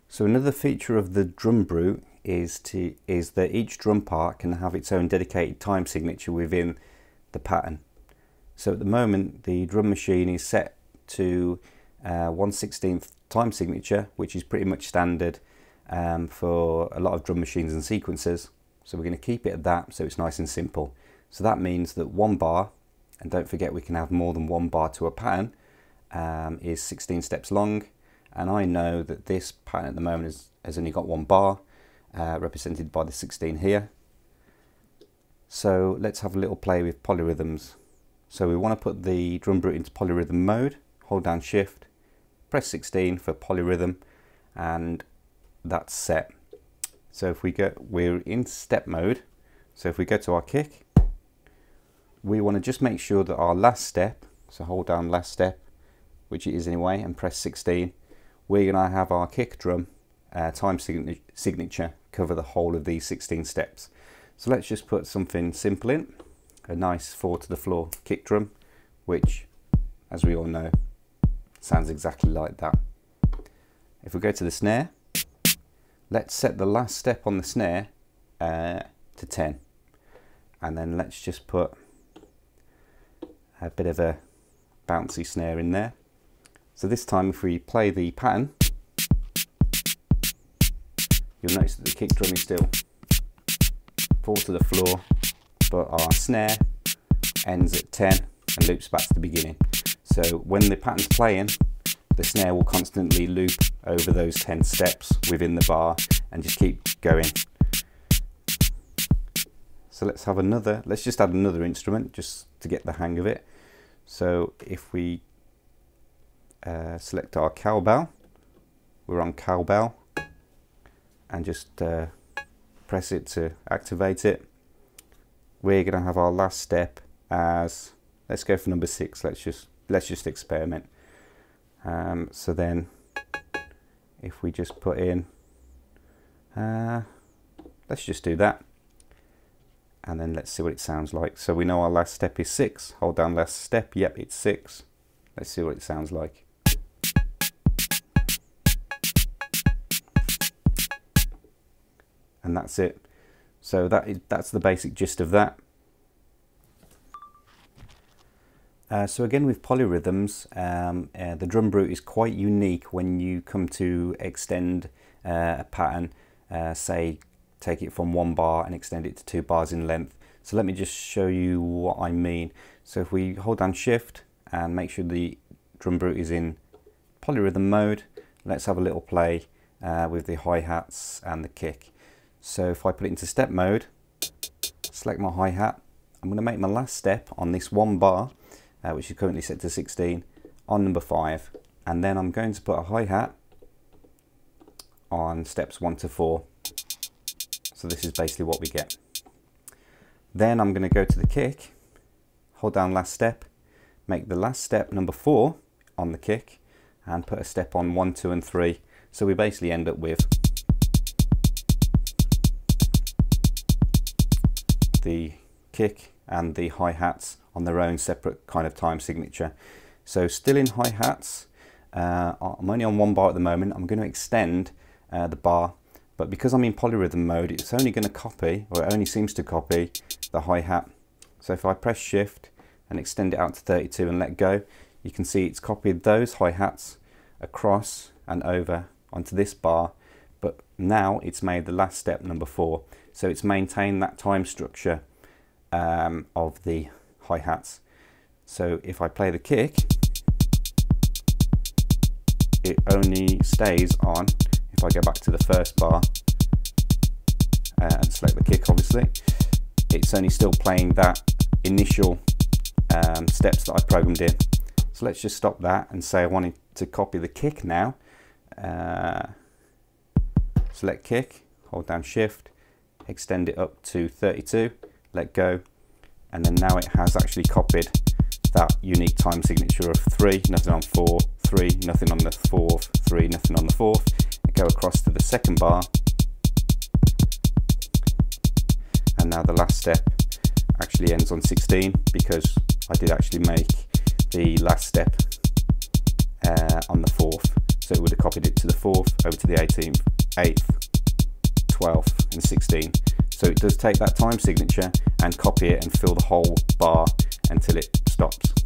So another feature of the Drumbrute is that each drum part can have its own dedicated time signature within the pattern. So at the moment the drum machine is set to 1/16 time signature, which is pretty much standard for a lot of drum machines and sequencers. So we're going to keep it at that, so it's nice and simple. So that means that one bar, and don't forget we can have more than one bar to a pattern, is 16 steps long. And I know that this pattern at the moment has only got one bar, represented by the 16 here. So let's have a little play with polyrhythms. So we want to put the Drumbrute into polyrhythm mode, hold down shift, press 16 for polyrhythm, and that's set. So if we're in step mode, so if we go to our kick, we want to just make sure that our last step, so hold down last step, which it is anyway, and press 16, we're going to have our kick drum time signature cover the whole of these 16 steps. So let's just put something simple in, a nice 4 to the floor kick drum, which, as we all know, sounds exactly like that. If we go to the snare, let's set the last step on the snare to 10, and then let's just put a bit of a bouncy snare in there. So this time if we play the pattern, you'll notice that the kick drum is still 4 to the floor, but our snare ends at 10 and loops back to the beginning. So when the pattern's playing, the snare will constantly loop over those 10 steps within the bar and just keep going. So let's just add another instrument just to get the hang of it. So if we select our cowbell, we're on cowbell, and just press it to activate it. We're going to have our last step as, let's go for number 6. Let's just experiment. So then if we just put in, let's just do that, and then let's see what it sounds like. So we know our last step is 6. Hold down last step. Yep, it's 6. Let's see what it sounds like. And that's it. So that's the basic gist of that. So again, with polyrhythms, the Drumbrute is quite unique when you come to extend a pattern, say take it from 1 bar and extend it to 2 bars in length. So let me just show you what I mean. So if we hold down shift and make sure the Drumbrute is in polyrhythm mode, let's have a little play with the hi-hats and the kick. So if I put it into step mode, select my hi-hat, I'm going to make my last step on this 1 bar, which is currently set to 16, on number 5, and then I'm going to put a hi-hat on steps 1 to 4. So this is basically what we get. Then I'm going to go to the kick, hold down last step, make the last step number 4 on the kick, and put a step on 1, 2 and 3. So we basically end up with the kick and the hi-hats on their own separate kind of time signature. So still in hi-hats, I'm only on 1 bar at the moment. I'm going to extend the bar, but because I'm in polyrhythm mode, it's only going to copy, or it only seems to copy, the hi-hat. So if I press shift and extend it out to 32 and let go, you can see it's copied those hi-hats across and over onto this bar, but now it's made the last step number 4. So it's maintained that time structure of the hi-hats. So if I play the kick, it only stays on, if I go back to the first bar and select the kick, obviously, it's only still playing that initial steps that I programmed in. So let's just stop that and say I wanted to copy the kick now. Select kick, hold down shift, extend it up to 32, let go, and then now it has actually copied that unique time signature of 3, nothing on 4, 3, nothing on the 4th, 3, nothing on the 4th. Go across to the second bar, and now the last step actually ends on 16 because I did actually make the last step on the 4th. So it would have copied it to the 4th, over to the 18th, 8th, 12th and 16th. So it does take that time signature and copy it and fill the whole bar until it stops.